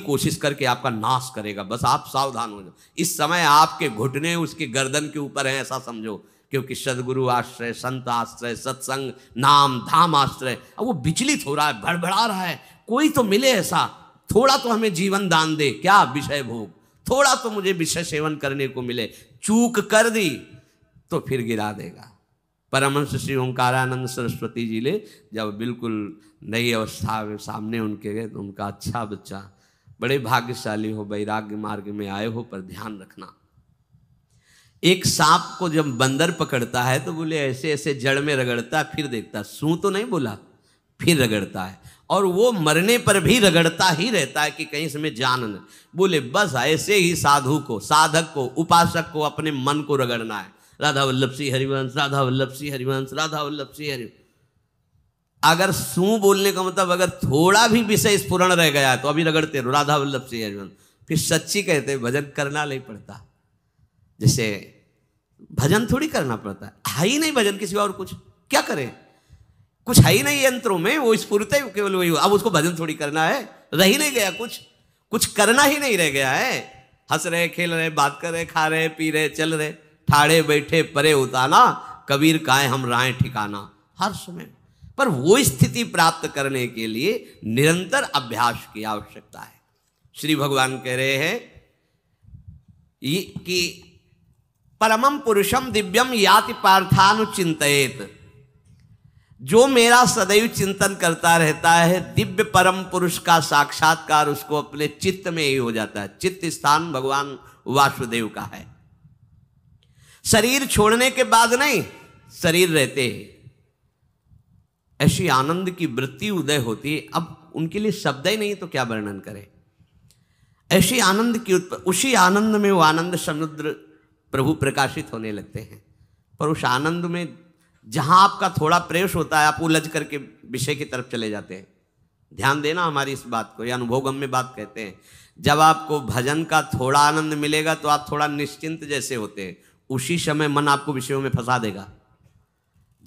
कोशिश करके आपका नाश करेगा, बस आप सावधान हो जाओ। इस समय आपके घुटने उसके गर्दन के ऊपर हैं, ऐसा समझो, क्योंकि सदगुरु आश्रय, संत आश्रय, सत्संग, नाम धाम आश्रय। अब वो विचलित हो रहा है, भड़बड़ा रहा है, कोई तो मिले ऐसा, थोड़ा तो हमें जीवन दान दे, क्या विषय भोग, थोड़ा तो मुझे विषय सेवन करने को मिले। चूक कर दी तो फिर गिरा देगा। परमहंस श्री ओंकारानंद सरस्वती जी ले जब बिल्कुल नई अवस्था में सामने उनके गए तो उनका, अच्छा बच्चा, बड़े भाग्यशाली हो, वैराग्य मार्ग में आए हो, पर ध्यान रखना, एक सांप को जब बंदर पकड़ता है तो बोले ऐसे ऐसे जड़ में रगड़ता है, फिर देखता, सू तो नहीं बोला, फिर रगड़ता है, और वो मरने पर भी रगड़ता ही रहता है कि कहीं इसमें जान न। बोले बस ऐसे ही साधु को, साधक को, उपासक को अपने मन को रगड़ना है। राधा वल्लभ सिंह हरिवंश, राधा वल्लभ सिंह हरिवंश, राधा वल्लभ सिंह हरिवंश। अगर सू बोलने का मतलब अगर थोड़ा भी विषय स्फुरण रह गया तो अभी रगड़ते रहो, राधा वल्लभ सिंह हरिवंश। फिर सच्ची कहते भजन करना नहीं पड़ता, जैसे भजन थोड़ी करना पड़ता है ही नहीं भजन, किसी और कुछ क्या करें, कुछ है ही नहीं यंत्रों में, वो स्फुरते केवल वही। अब उसको भजन थोड़ी करना है, रह ही नहीं गया, कुछ करना ही नहीं रह गया है। हंस रहे, खेल रहे, बात कर रहे, खा रहे, पी रहे, चल रहे, ठाड़े बैठे परे उताना, कबीर काहे हम राय ठिकाना, हर समय। पर वो स्थिति प्राप्त करने के लिए निरंतर अभ्यास की आवश्यकता है। श्री भगवान कह रहे हैं कि परमम पुरुषम दिव्यम याति पार्थानुचिंतयेत, जो मेरा सदैव चिंतन करता रहता है, दिव्य परम पुरुष का साक्षात्कार उसको अपने चित्त में ही हो जाता है। चित्त स्थान भगवान वासुदेव का है। शरीर छोड़ने के बाद नहीं, शरीर रहते ऐसी आनंद की वृत्ति उदय होती है। अब उनके लिए शब्द ही नहीं तो क्या वर्णन करें, ऐसी आनंद की उसी आनंद में वो आनंद समुद्र प्रभु प्रकाशित होने लगते हैं। पर उस आनंद में जहां आपका थोड़ा प्रवेश होता है, आप उलझ करके विषय की तरफ चले जाते हैं। ध्यान देना हमारी इस बात को, यह अनुभवगम्य बात कहते हैं। जब आपको भजन का थोड़ा आनंद मिलेगा तो आप थोड़ा निश्चिंत जैसे होते हैं, उसी समय मन आपको विषयों में फंसा देगा।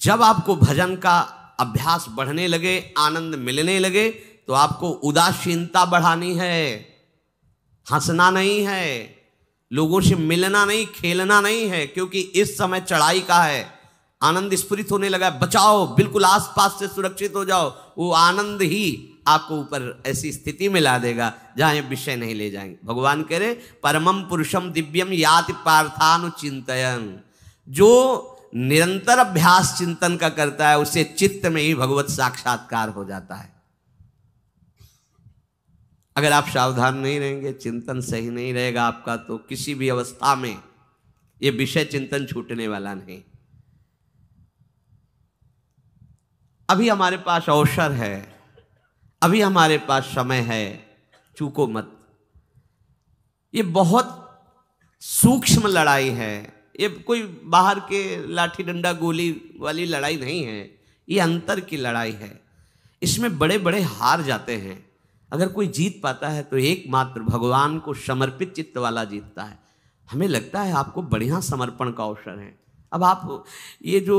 जब आपको भजन का अभ्यास बढ़ने लगे, आनंद मिलने लगे, तो आपको उदासीनता बढ़ानी है, हंसना नहीं है, लोगों से मिलना नहीं, खेलना नहीं है, क्योंकि इस समय चढ़ाई का है। आनंद स्फुरित होने लगा, बचाओ, बिल्कुल आसपास से सुरक्षित हो जाओ। वो आनंद ही आपको ऊपर ऐसी स्थिति में ला देगा जहां ये विषय नहीं ले जाएंगे। भगवान कह रहे परमम पुरुषम दिव्यम याति पार्थानुचिंतयन्, जो निरंतर अभ्यास चिंतन का करता है उसे चित्त में ही भगवत साक्षात्कार हो जाता है। अगर आप सावधान नहीं रहेंगे, चिंतन सही नहीं रहेगा आपका, तो किसी भी अवस्था में ये विषय चिंतन छूटने वाला नहीं। अभी हमारे पास अवसर है, अभी हमारे पास समय है, चूको मत। ये बहुत सूक्ष्म लड़ाई है, ये कोई बाहर के लाठी डंडा गोली वाली लड़ाई नहीं है, ये अंतर की लड़ाई है। इसमें बड़े बड़े हार जाते हैं। अगर कोई जीत पाता है तो एकमात्र भगवान को समर्पित चित्त वाला जीतता है। हमें लगता है आपको बढ़िया समर्पण का अवसर है। अब आप ये जो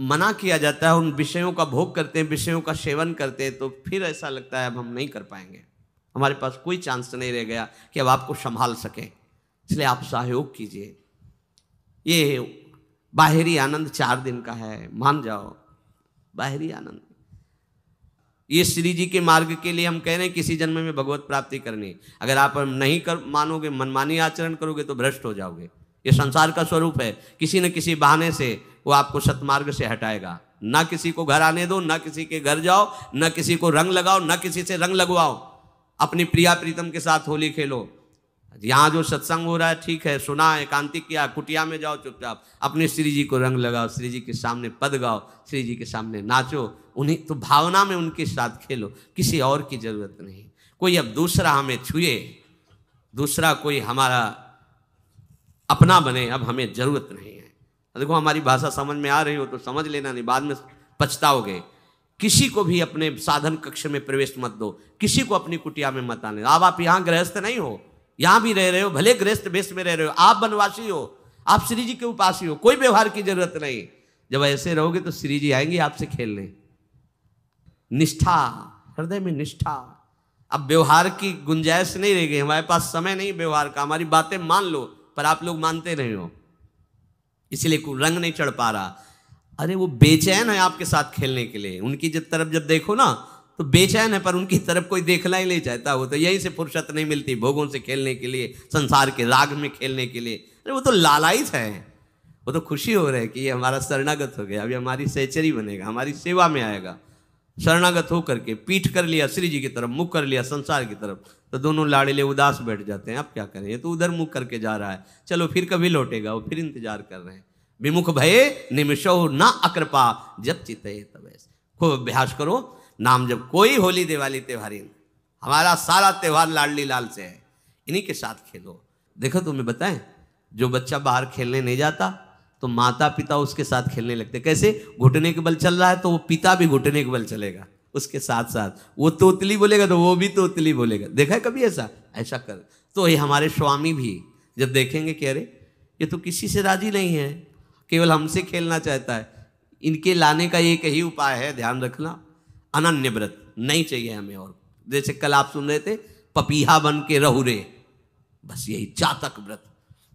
मना किया जाता है, उन विषयों का भोग करते हैं, विषयों का सेवन करते हैं, तो फिर ऐसा लगता है अब हम नहीं कर पाएंगे, हमारे पास कोई चांस नहीं रह गया कि अब आपको संभाल सकें। इसलिए आप सहयोग कीजिए। ये बाहरी आनंद 4 दिन का है, मान जाओ, बाहरी आनंद। ये श्री जी के मार्ग के लिए हम कह रहे हैं किसी जन्म में भगवत प्राप्ति करनी। अगर आप नहीं कर मानोगे, मनमानी आचरण करोगे तो भ्रष्ट हो जाओगे। ये संसार का स्वरूप है, किसी न किसी बहाने से वो आपको सतमार्ग से हटाएगा। ना किसी को घर आने दो, ना किसी के घर जाओ, ना किसी को रंग लगाओ, ना किसी से रंग लगवाओ। अपनी प्रिया प्रीतम के साथ होली खेलो। यहाँ जो सत्संग हो रहा है ठीक है, सुना, एकांतिक किया, कुटिया में जाओ चुपचाप, अपने श्री जी को रंग लगाओ, श्री जी के सामने पद गाओ, श्री जी के सामने नाचो, उन्हीं तो भावना में उनके साथ खेलो, किसी और की जरूरत नहीं। कोई अब दूसरा हमें छुए, दूसरा कोई हमारा अपना बने, अब हमें जरूरत नहीं है। देखो हमारी भाषा समझ में आ रही हो तो समझ लेना, नहीं बाद में पछताओगे। किसी को भी अपने साधन कक्ष में प्रवेश मत दो, किसी को अपनी कुटिया में मत आने। अब आप यहाँ गृहस्थ नहीं हो, यहाँ भी रह रहे हो, भले गृहस्थ वेश में रह रहे हो, आप वनवासी हो, आप श्री जी के उपासी हो, कोई व्यवहार की जरूरत नहीं। जब ऐसे रहोगे तो श्री जी आएंगे आपसे खेलने। निष्ठा, हृदय में निष्ठा, अब व्यवहार की गुंजाइश नहीं रह गई, हमारे पास समय नहीं व्यवहार का। हमारी बातें मान लो पर आप लोग मानते नहीं हो, इसलिए कोई रंग नहीं चढ़ पा रहा। अरे वो बेचैन है आपके साथ खेलने के लिए, उनकी तरफ जब देखो ना तो बेचैन है, पर उनकी तरफ कोई देखना ही नहीं चाहता। वो तो यहीं से फुर्सत नहीं मिलती भोगों से खेलने के लिए, संसार के राग में खेलने के लिए। अरे वो तो लालायित है, वो तो खुशी हो रहा है कि ये हमारा शरणागत हो गया, अभी हमारी सहचरी बनेगा, हमारी सेवा में आएगा। शरणागत होकर के पीठ कर लिया श्री जी की तरफ, मुख कर लिया संसार की तरफ, तो दोनों लाड़िले उदास बैठ जाते हैं। अब क्या करें, ये तो उधर मुख करके जा रहा है, चलो फिर कभी लौटेगा, वो फिर इंतजार कर रहे हैं। विमुख भये निमिषो ना अकृपा, जब चिते तब ऐसे। खूब अभ्यास करो, नाम जब कोई होली दिवाली त्योहारी, हमारा सारा त्योहार लाडली लाल से है, इन्हीं के साथ खेलो। देखो तुम्हें बताएं, जो बच्चा बाहर खेलने नहीं जाता तो माता पिता उसके साथ खेलने लगते। कैसे? घुटने के बल चल रहा है तो वो पिता भी घुटने के बल चलेगा उसके साथ साथ। वो तोतली बोलेगा तो वो भी तोतली बोलेगा। देखा है कभी ऐसा? ऐसा कर। तो ये हमारे स्वामी भी जब देखेंगे कि अरे ये तो किसी से राजी नहीं है, केवल हमसे खेलना चाहता है, इनके लाने का एक ही उपाय है, ध्यान रखना, अनन्य व्रत नहीं चाहिए हमें। और जैसे कल आप सुन रहे थे, पपीहा बन के रहू रे, बस यही चातक व्रत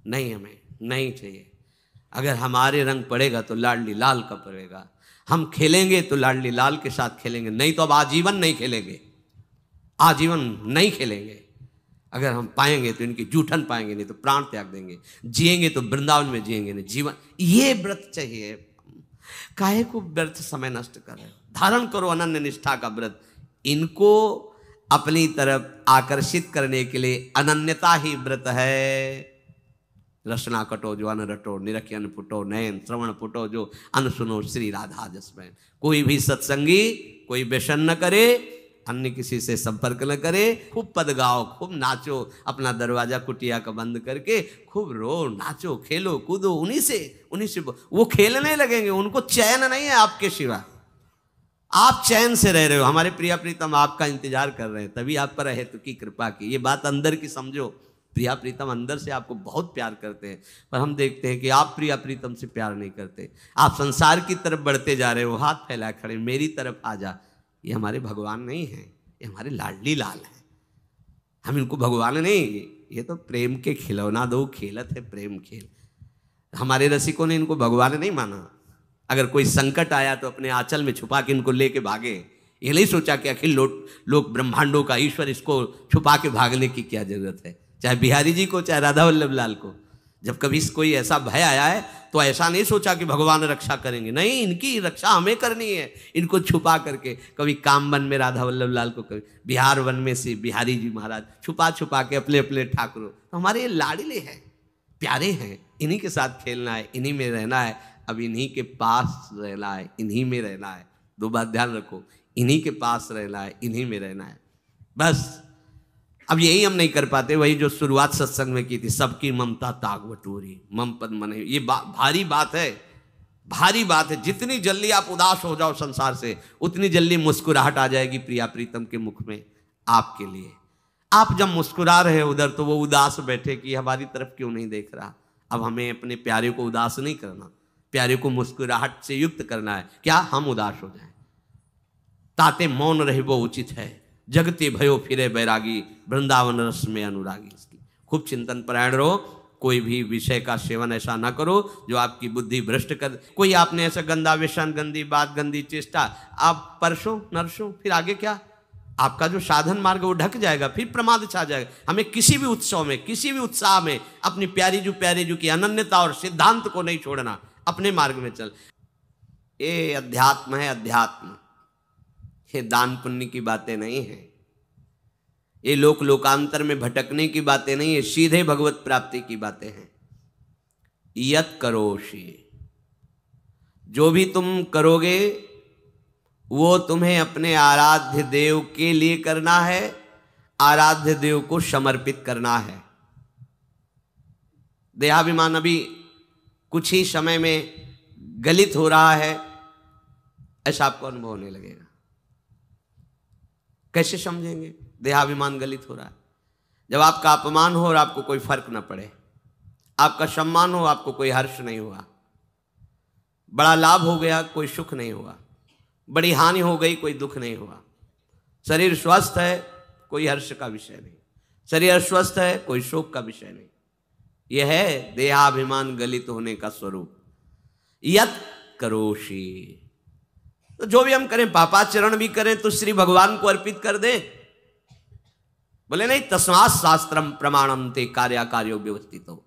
नहीं, हमें नहीं चाहिए। अगर हमारे रंग पड़ेगा तो लाडली लाल का पड़ेगा, हम खेलेंगे तो लाडली लाल के साथ खेलेंगे, नहीं तो अब आजीवन नहीं खेलेंगे, आजीवन नहीं खेलेंगे। अगर हम पाएंगे तो इनकी जूठन पाएंगे, नहीं तो प्राण त्याग देंगे। जिएंगे तो वृंदावन में जिएंगे, नहीं जीवन। ये व्रत चाहिए। काहे को व्यर्थ समय नष्ट कर रहे हो? धारण करो अनन्य निष्ठा का व्रत। इनको अपनी तरफ आकर्षित करने के लिए अनन्यता ही व्रत है। रसना कटो जो अन रटो, निरखी अन फुटो, नयन श्रवण फुटो जो अन सुनो, श्री राधा जसमैन। कोई भी सत्संगी कोई व्यसन न करे, अन्य किसी से संपर्क न करे, खूब पद गाओ, खूब नाचो, अपना दरवाजा कुटिया का बंद करके खूब रो, नाचो, खेलो, कूदो, उन्हीं से वो खेलने लगेंगे। उनको चैन नहीं है आपके सिवा, आप चैन से रह रहे हो। हमारे प्रिया प्रीतम आपका इंतजार कर रहे हैं, तभी आप पर हेतु की कृपा की। ये बात अंदर की समझो, प्रिया प्रीतम अंदर से आपको बहुत प्यार करते हैं, पर हम देखते हैं कि आप प्रिया प्रीतम से प्यार नहीं करते। आप संसार की तरफ बढ़ते जा रहे हो, हाथ फैला खड़े, मेरी तरफ आ जा। ये हमारे भगवान नहीं हैं, ये हमारे लाडली लाल हैं। हम इनको भगवान नहीं, ये तो प्रेम के खिलौना दो खेलत है प्रेम खेल। हमारे रसिकों ने इनको भगवान नहीं माना। अगर कोई संकट आया तो अपने आंचल में छुपा के इनको लेके भागे। ये नहीं सोचा कि अखिल लोक ब्रह्मांडों का ईश्वर, इसको छुपा के भागने की क्या जरूरत है। चाहे बिहारी जी को, चाहे राधा वल्लभ लाल को, जब कभी कोई ऐसा भय आया है तो ऐसा नहीं सोचा कि भगवान रक्षा करेंगे, नहीं, इनकी रक्षा हमें करनी है। इनको छुपा करके, कभी काम वन में राधा वल्लभ लाल को, कभी बिहार वन में से बिहारी जी महाराज, छुपा छुपा के अपने अपने ठाकुरों। तो हमारे ये लाडले हैं, प्यारे हैं, इन्हीं के साथ खेलना है, इन्हीं में रहना है। अब इन्हीं के पास रहना है, इन्हीं में रहना है। दो बात ध्यान रखो, इन्हीं के पास रहना है, इन्हीं में रहना है, बस। अब यही हम नहीं कर पाते, वही जो शुरुआत सत्संग में की थी, सबकी ममता ताग बटोरी, मम पद मन। ये भारी बात है, भारी बात है। जितनी जल्दी आप उदास हो जाओ संसार से, उतनी जल्दी मुस्कुराहट आ जाएगी प्रिया प्रीतम के मुख में आपके लिए। आप जब मुस्कुरा रहे हो उधर, तो वो उदास बैठे कि हमारी तरफ क्यों नहीं देख रहा। अब हमें अपने प्यारे को उदास नहीं करना, प्यारे को मुस्कुराहट से युक्त करना है। क्या हम उदास हो जाएं? ताते मौन रहे वो उचित है, जगते भयो फिरे बैरागी, वृंदावन रस में अनुरागी। खूब चिंतन परायण रहो, कोई भी विषय का सेवन ऐसा ना करो जो आपकी बुद्धि भ्रष्ट कर। कोई आपने ऐसा गंदा व्यसन, गंदी बात, गंदी चेष्टा, आप परसों नरसों, फिर आगे क्या? आपका जो साधन मार्ग वो ढक जाएगा, फिर प्रमाद छा जाएगा। हमें किसी भी उत्सव में, किसी भी उत्साह में अपनी प्यारी जो की अनन्यता और सिद्धांत को नहीं छोड़ना, अपने मार्ग में चल। ये अध्यात्म है, अध्यात्म। ये दान पुण्य की बातें नहीं है, ये लोकांतर में भटकने की बातें नहीं है, सीधे भगवत प्राप्ति की बातें हैं। यत करोषि, जो भी तुम करोगे वो तुम्हें अपने आराध्य देव के लिए करना है, आराध्य देव को समर्पित करना है। देहाभिमान अभी कुछ ही समय में गलित हो रहा है, ऐसा आपको अनुभव होने लगेगा। कैसे समझेंगे? देहाभिमान गलित हो रहा है जब आपका अपमान हो और आपको कोई फर्क न पड़े, आपका सम्मान हो, आपको कोई हर्ष नहीं हुआ, बड़ा लाभ हो गया, कोई सुख नहीं हुआ, बड़ी हानि हो गई, कोई दुख नहीं हुआ। शरीर स्वस्थ है, कोई हर्ष का विषय नहीं। शरीर अस्वस्थ है, कोई शोक का विषय नहीं। यह है देहाभिमान गलित होने का स्वरूप। यत करोषि, तो जो भी हम करें, पापाचरण भी करें तो श्री भगवान को अर्पित कर दें। बोले नहीं, तस्मात् शास्त्रम प्रमाणम ते कार्याकार्यो व्यवस्थितो,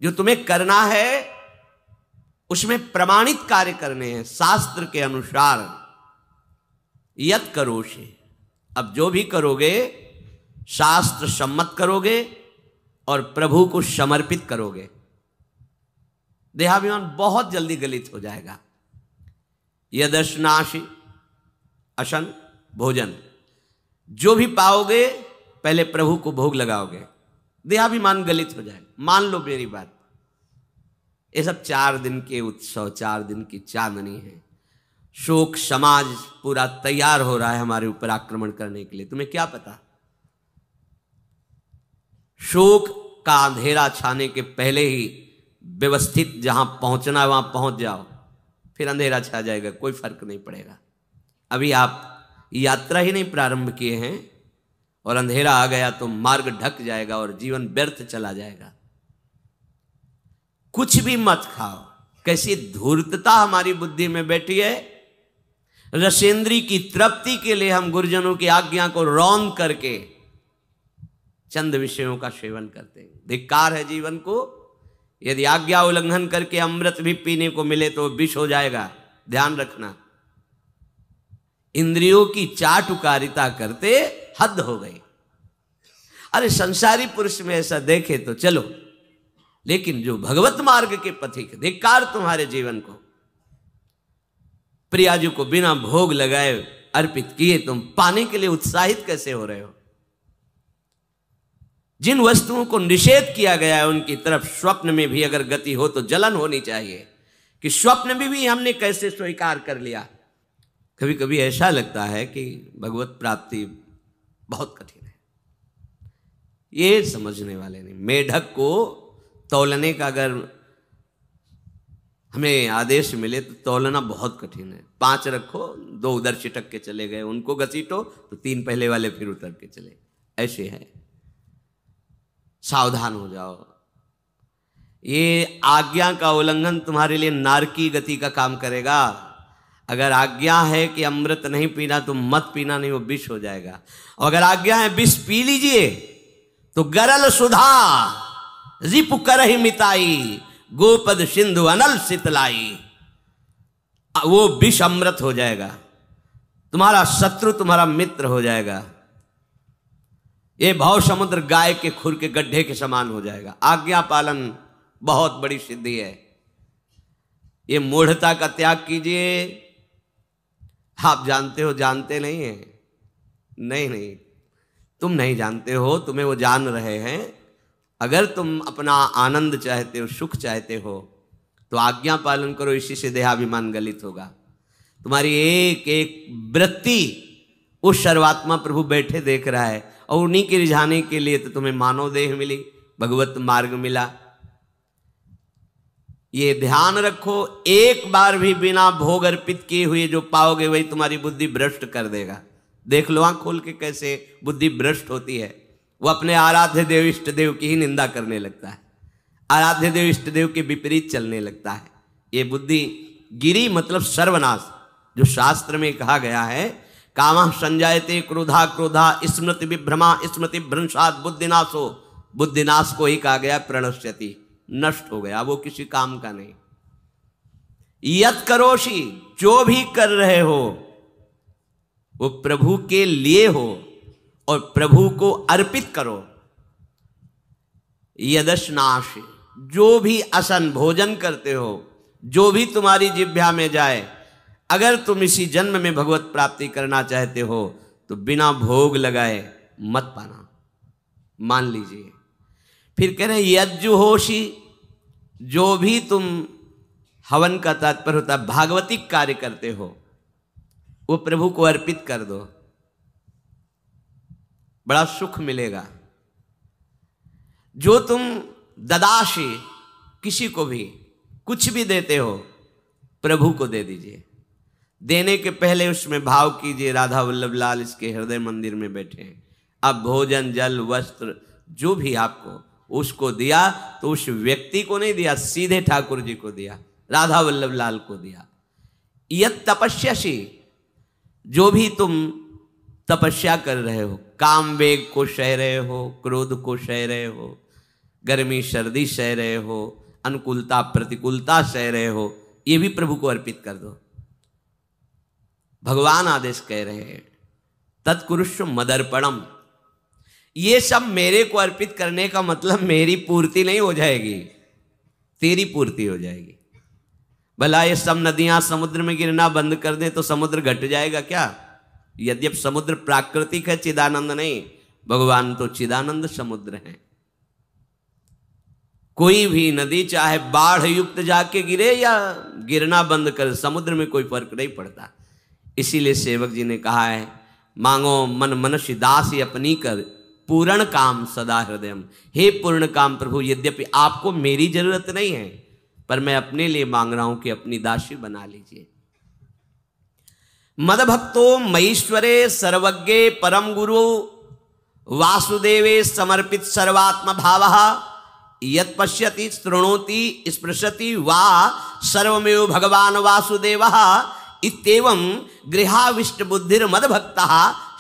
जो तुम्हें करना है उसमें प्रमाणित कार्य करने हैं शास्त्र के अनुसार। यत करोषि, अब जो भी करोगे शास्त्र सम्मत करोगे और प्रभु को समर्पित करोगे, देहाभिमान बहुत जल्दी गलित हो जाएगा। यदश्नाशि, अशन भोजन, जो भी पाओगे पहले प्रभु को भोग लगाओगे, देहाभिमान गलित हो जाएगा। मान लो मेरी बात, ये सब 4 दिन के उत्सव, 4 दिन की चांदनी है। शोक समाज पूरा तैयार हो रहा है हमारे ऊपर आक्रमण करने के लिए। तुम्हें क्या पता, शोक का अंधेरा छाने के पहले ही व्यवस्थित जहां पहुंचना है वहां पहुंच जाओ, फिर अंधेरा छा जाएगा, कोई फर्क नहीं पड़ेगा। अभी आप यात्रा ही नहीं प्रारंभ किए हैं और अंधेरा आ गया तो मार्ग ढक जाएगा और जीवन व्यर्थ चला जाएगा। कुछ भी मत खाओ। कैसी धूर्तता हमारी बुद्धि में बैठी है। रसेंद्री की तृप्ति के लिए हम गुरुजनों की आज्ञा को रौंद करके चंद विषयों का सेवन करते हैं। धिक्कार है जीवन को। यदि आज्ञा उल्लंघन करके अमृत भी पीने को मिले तो विष हो जाएगा, ध्यान रखना। इंद्रियों की चाटुकारिता करते हद हो गई। अरे संसारी पुरुष में ऐसा देखे तो चलो, लेकिन जो भगवत मार्ग के पथिक, धिक्कार तुम्हारे जीवन को। प्रियाजू को बिना भोग लगाए अर्पित किए तुम पाने के लिए उत्साहित कैसे हो रहे हो। जिन वस्तुओं को निषेध किया गया है उनकी तरफ स्वप्न में भी अगर गति हो तो जलन होनी चाहिए कि स्वप्न में भी हमने कैसे स्वीकार कर लिया। कभी कभी ऐसा लगता है कि भगवत प्राप्ति बहुत कठिन है, ये समझने वाले नहीं। मेढक को तौलने का अगर हमें आदेश मिले तो तौलना बहुत कठिन है। 5 रखो, 2 उधर चिटक के चले गए, उनको घसीटो तो 3 पहले वाले फिर उतर के चले, ऐसे है। सावधान हो जाओ। ये आज्ञा का उल्लंघन तुम्हारे लिए नारकी गति का काम करेगा। अगर आज्ञा है कि अमृत नहीं पीना तो मत पीना, नहीं वो विष हो जाएगा। और अगर आज्ञा है विष पी लीजिए तो गरल सुधा रिपु करहि मिताई, गोपद सिंधु अनल शीतलाई, वो विष अमृत हो जाएगा। तुम्हारा शत्रु तुम्हारा मित्र हो जाएगा। ये भाव समुद्र गाय के खुर के गड्ढे के समान हो जाएगा। आज्ञा पालन बहुत बड़ी सिद्धि है। ये मूढ़ता का त्याग कीजिए। आप जानते हो, जानते नहीं है? नहीं, तुम नहीं जानते हो, तुम्हें वो जान रहे हैं। अगर तुम अपना आनंद चाहते हो, सुख चाहते हो तो आज्ञा पालन करो, इसी से देहाभिमान गलित होगा। तुम्हारी एक एक वृत्ति उस सर्वात्मा प्रभु बैठे देख रहा है और उन्हीं के रिझाने के लिए तो तुम्हें मानव देह मिली, भगवत मार्ग मिला। ये ध्यान रखो, एक बार भी बिना भोग अर्पित किए हुए जो पाओगे वही तुम्हारी बुद्धि भ्रष्ट कर देगा। देख लो आंख खोल के कैसे बुद्धि भ्रष्ट होती है। वो अपने आराध्य देव इष्ट देव की ही निंदा करने लगता है, आराध्य देव इष्ट देव के विपरीत चलने लगता है। ये बुद्धि गिरी मतलब सर्वनाश। जो शास्त्र में कहा गया है, कामः संजायते क्रोधा क्रोधा स्मृति विभ्रमा स्मृति भ्रंशात् बुद्धिनाशो, बुद्धिनाश को ही कहा गया प्रणश्यति, नष्ट हो गया, वो किसी काम का नहीं। यत करोषि, जो भी कर रहे हो वो प्रभु के लिए हो और प्रभु को अर्पित करो। यदश्नाशि, जो भी असन भोजन करते हो, जो भी तुम्हारी जिह्वा में जाए, अगर तुम इसी जन्म में भगवत प्राप्ति करना चाहते हो तो बिना भोग लगाए मत पाना, मान लीजिए। फिर कह रहे यज्जुहोषि, जो भी तुम हवन का तात्पर्य होता है भागवतिक कार्य करते हो वो प्रभु को अर्पित कर दो, बड़ा सुख मिलेगा। जो तुम ददाशी, किसी को भी कुछ भी देते हो प्रभु को दे दीजिए। देने के पहले उसमें भाव कीजिए राधा वल्लभ लाल इसके हृदय मंदिर में बैठे हैं, अब भोजन जल वस्त्र जो भी आपको उसको दिया तो उस व्यक्ति को नहीं दिया, सीधे ठाकुर जी को दिया, राधा वल्लभ लाल को दिया। यत तपस्यासी, जो भी तुम तपस्या कर रहे हो, काम वेग को सह रहे हो, क्रोध को सह रहे हो, गर्मी सर्दी सह रहे हो, अनुकूलता प्रतिकूलता सह रहे हो, ये भी प्रभु को अर्पित कर दो। भगवान आदेश कह रहे हैं तत्कुरुष्व मदर्पणम, ये सब मेरे को अर्पित करने का मतलब मेरी पूर्ति नहीं हो जाएगी, तेरी पूर्ति हो जाएगी। भला ये सब नदियां समुद्र में गिरना बंद कर दें तो समुद्र घट जाएगा क्या? यद्यप समुद्र प्राकृतिक है, चिदानंद नहीं, भगवान तो चिदानंद समुद्र है। कोई भी नदी चाहे बाढ़ युक्त जाके गिरे या गिरना बंद कर, समुद्र में कोई फर्क नहीं पड़ता। इसीलिए सेवक जी ने कहा है, मांगो मन मनुष्य दासी अपनी कर, पूर्ण काम सदा हृदयम। हे पूर्ण काम प्रभु, यद्यपि आपको मेरी जरूरत नहीं है, पर मैं अपने लिए मांग रहा हूं कि अपनी दासी बना लीजिए। मद भक्तो मईश्वरे सर्वज्ञे परम गुरु वासुदेवे समर्पित सर्वात्म भावः, यत् पश्यति शृणोति स्पृशति वा सर्वमेव भगवान वासुदेवः, इत्येवं गृहाविष्ट बुद्धिर मद भक्तः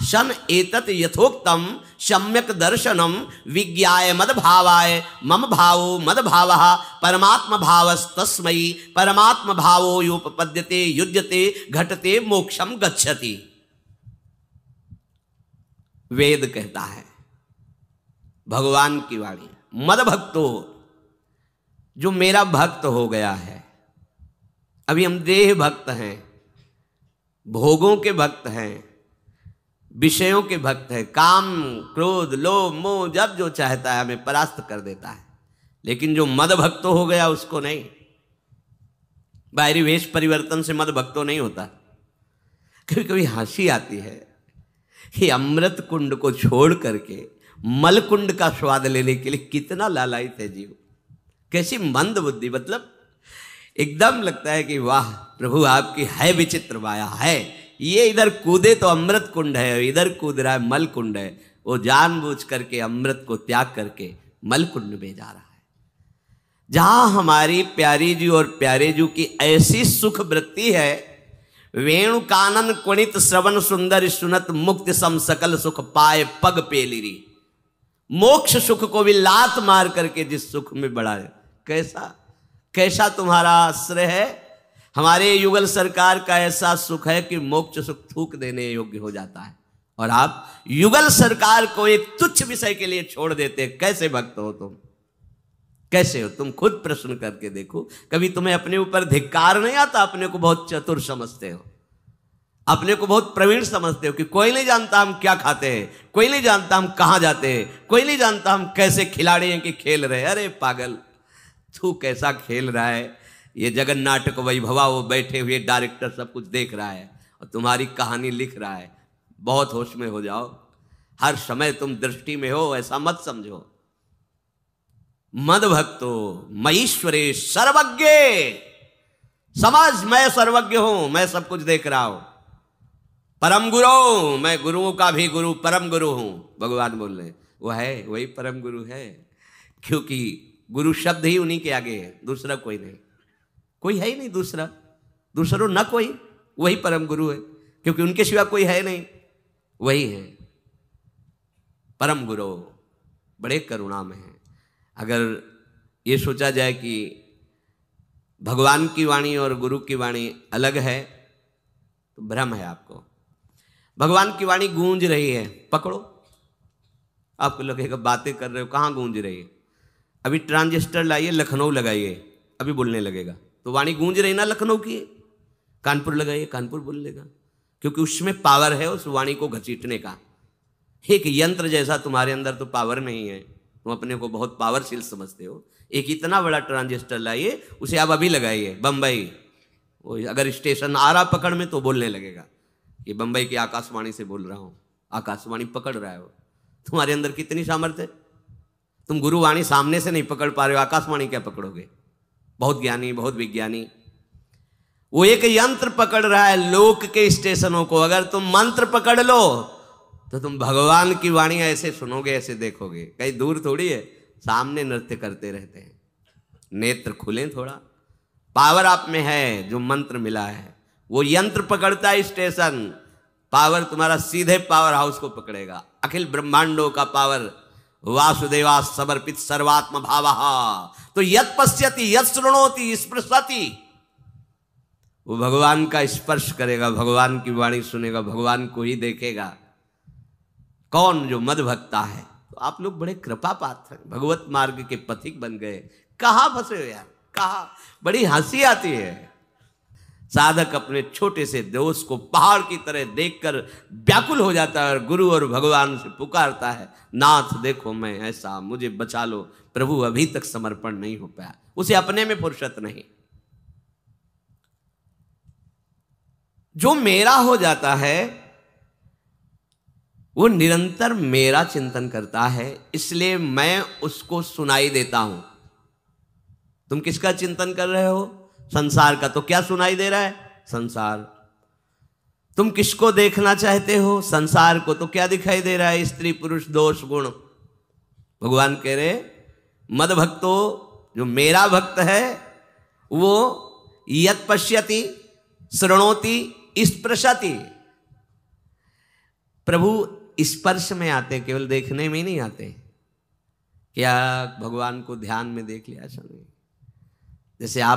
सन एतत् यथोक्तम सम्यक दर्शनम विज्ञाय मद भावाय मम भावो मद भावः परमात्म भावस्तस्मै परमात्म भावो योपपद्यते युज्यते घटते मोक्षम गच्छति। वेद कहता है, भगवान की वाणी, मद भक्तो, जो मेरा भक्त हो गया है। अभी हम देह भक्त हैं, भोगों के भक्त हैं, विषयों के भक्त हैं, काम क्रोध लोभ मोह जब जो चाहता है हमें परास्त कर देता है। लेकिन जो मद भक्तो हो गया उसको नहीं। बाहरी वेश परिवर्तन से मद भक्तो नहीं होता। कभी कभी हंसी आती है कि अमृत कुंड को छोड़ करके मल कुंड का स्वाद लेने के लिए कितना लालायित है जीव, कैसी मंद बुद्धि। मतलब एकदम लगता है कि वाह प्रभु आपकी है विचित्र माया है। ये इधर कूदे तो अमृत कुंड है, इधर कूद रहा है मल कुंड है। वो जानबूझ करके अमृत को त्याग करके मल कुंड में जा रहा है, जहां हमारी प्यारी जी और प्यारे जी की ऐसी सुख वृत्ति है। वेणु कानन कुणित श्रवण सुंदर सुनत मुक्ति सम सकल सुख पाए पग पेलिरी। मोक्ष सुख को भी लात मार करके जिस सुख में बढ़ा है, कैसा कैसा तुम्हारा आश्रय है। हमारे युगल सरकार का ऐसा सुख है कि मोक्ष सुख थूक देने योग्य हो जाता है, और आप युगल सरकार को एक तुच्छ विषय के लिए छोड़ देते। कैसे भक्त हो तुम, कैसे हो तुम? खुद प्रश्न करके देखो। कभी तुम्हें अपने ऊपर धिक्कार नहीं आता? अपने को बहुत चतुर समझते हो, अपने को बहुत प्रवीण समझते हो कि कोई नहीं जानता हम क्या खाते हैं, कोई नहीं जानता हम कहां जाते हैं, कोई नहीं जानता हम कैसे खिलाड़ी हैं कि खेल रहे। अरे पागल, तू कैसा खेल रहा है। ये जगन नाटक वैभवा, वो बैठे हुए डायरेक्टर सब कुछ देख रहा है और तुम्हारी कहानी लिख रहा है। बहुत होश में हो जाओ, हर समय तुम दृष्टि में हो, ऐसा मत समझो। मद भक्तो मईश्वरे सर्वज्ञ, समझ मैं सर्वज्ञ हूं, मैं सब कुछ देख रहा हूं। परम गुरु, मैं गुरुओं का भी गुरु, परम गुरु हूं। भगवान बोल रहे वो है, वही परम गुरु है, क्योंकि गुरु शब्द ही उन्हीं के आगे है, दूसरा कोई नहीं, कोई है ही नहीं दूसरा, दूसरो न कोई, वही परम गुरु है, क्योंकि उनके सिवा कोई है नहीं, वही है परम गुरु। बड़े करुणा में है। अगर ये सोचा जाए कि भगवान की वाणी और गुरु की वाणी अलग है तो भ्रम है आपको। भगवान की वाणी गूंज रही है, पकड़ो, आपको लगेगा बातें कर रहे हो, कहाँ गूंज रही है। अभी ट्रांजिस्टर लाइए, लखनऊ लगाइए, अभी बोलने लगेगा। तो वाणी गूंज रही ना लखनऊ की। कानपुर लगाइए, कानपुर बोल लेगा, क्योंकि उसमें पावर है उस वाणी को घसीटने का। एक यंत्र जैसा तुम्हारे अंदर तो पावर नहीं है, तुम अपने को बहुत पावरफुल समझते हो। एक इतना बड़ा ट्रांजिस्टर लाइए, उसे आप अभी लगाइए बम्बई, वो अगर स्टेशन आ रहा पकड़ में तो बोलने लगेगा कि बम्बई की आकाशवाणी से बोल रहा हूँ। आकाशवाणी पकड़ रहा है वो। तुम्हारे अंदर कितनी सामर्थ्य है। तुम गुरुवाणी सामने से नहीं पकड़ पा रहे हो, आकाशवाणी क्या पकड़ोगे। बहुत ज्ञानी, बहुत विज्ञानी, वो एक यंत्र पकड़ रहा है लोक के स्टेशनों को। अगर तुम मंत्र पकड़ लो तो तुम भगवान की वाणी ऐसे सुनोगे, ऐसे देखोगे, कहीं दूर थोड़ी है, सामने नृत्य करते रहते हैं। नेत्र खुले थोड़ा, पावर आप में है, जो मंत्र मिला है वो यंत्र पकड़ता है स्टेशन, पावर तुम्हारा सीधे पावर हाउस को पकड़ेगा। अखिल ब्रह्मांडों का पावर वासुदेवा समर्पित सर्वात्म भावः, तो यत् पश्यति यत् शृणोति स्पृशति, वो भगवान का स्पर्श करेगा, भगवान की वाणी सुनेगा, भगवान को ही देखेगा। कौन? जो मद भक्ता है। तो आप लोग बड़े कृपा पात्र हैं, भगवत मार्ग के पथिक बन गए। कहाँ फंसे हो यार, कहाँ? बड़ी हंसी आती है। साधक अपने छोटे से दोष को पहाड़ की तरह देखकर व्याकुल हो जाता है और गुरु और भगवान से पुकारता है, नाथ देखो मैं ऐसा, मुझे बचा लो। प्रभु अभी तक समर्पण नहीं हो पाया, उसे अपने में फुर्सत नहीं। जो मेरा हो जाता है वो निरंतर मेरा चिंतन करता है, इसलिए मैं उसको सुनाई देता हूं। तुम किसका चिंतन कर रहे हो? संसार का। तो क्या सुनाई दे रहा है? संसार। तुम किसको देखना चाहते हो? संसार को। तो क्या दिखाई दे रहा है? स्त्री पुरुष दोष गुण। भगवान कह रहे मद भक्तो, जो मेरा भक्त है वो यत् पश्यति शृणोति स्पृशति। प्रभु स्पर्श में आते, केवल देखने में नहीं आते। क्या भगवान को ध्यान में देख लिया? ऐसा नहीं। जैसे आप